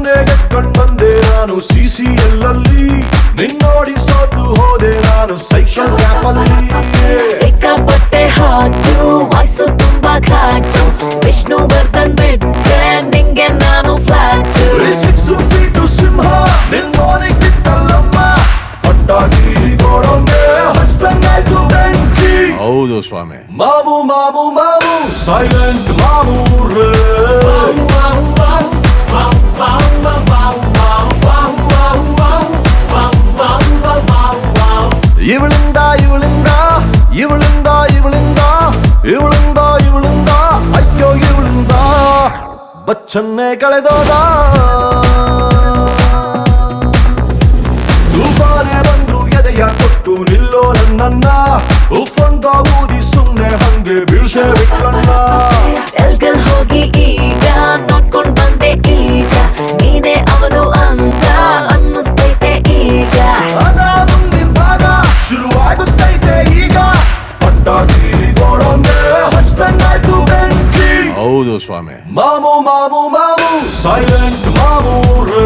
ಮೊನ್ನೆಗೆ ಕಂಡ್ಬಂದೆ ನಾನು CCL ಅಲ್ಲಿ ನಿನ್ನೋಡಿ ಸೋತು ಹೋದೆ ನಾನು ಸೈಕಲ್ ಕ್ಯಾಪಲ್ಲಿ ಸಿಕ್ಕಾಪಟ್ಟೆ ಹಾಟು ವಾಯ್ಸು ತುಂಬಾ ಘಾಟು ವಿಷ್ಣುವರ್ಧನ್ ಬಿಟ್ರೆ ನಿಂಗೆ ನಾನು ಫ್ಲಾಟ್ 6 ಫೀಟು ಸಿಂಹ ನಿನ್ನೋನಿಗೆ ಬಿಟ್ಟಲ್ಲಮ್ಮ ಪಟ್ಟಾಗಿ ಗೋಡಂಗೆ ಹಚ್ದಂಗಾಯ್ತು ಬೆಂಕಿ ಹೌದು ಸ್ವಾಮಿ. ಮಾಮು ಮಾಮು ಮಾಮು ಸೈಲೆಂಟ್ ಮಾಮು ರೇ ಇವಳಿಂದ ಇವಳಿಂದ ಇವಳಿಂದ ಇವಳಿಂದ ಇವಳಿಂದ ಇವಳಿಂದ ಅಯ್ಯೋ ಇವಳಿಂದ ಬಚ್ಚನ್ನೇ ಕಳೆದೋದ ತೂಫಾನೆ ಬಂದ್ರು ಎದೆಯ ಕೊಟ್ಟು ನಿಲ್ಲೋ ನನ್ನನ್ನ ಉಫಂದ ಊದಿ ಸುಮ್ನೆ ಹಂಗೆ ಬೀಳ್ಸೆ ಬಿಟ್ಲನ್ನ ಎಲ್ಗಲ್ ಹೋಗಿ ಈಗ ನೋಡ್ಕೊಂಡ್ ಬಂದೆ ಈಗ ನೀನೇ ಅವನು ಅಂತ ಅನ್ನಿಸ್ತೈತೆ ಈಗ ಅದ ಮುಂದಿನ ಭಾಗ ಶುರುವಾಗುತ್ತೈತೆ ಈಗ ಪಟ್ಟಾಗಿ ಗೋಡಂಗೆ ಹಚ್ದಂಗಾಯ್ತು ಬೆಂಕಿ ಹೌದು ಸ್ವಾಮಿ. ಮಾಮು ಮಾಮು ಮಾಮು ಸೈಲೆಂಟ್ ಮಾಮು ರೇ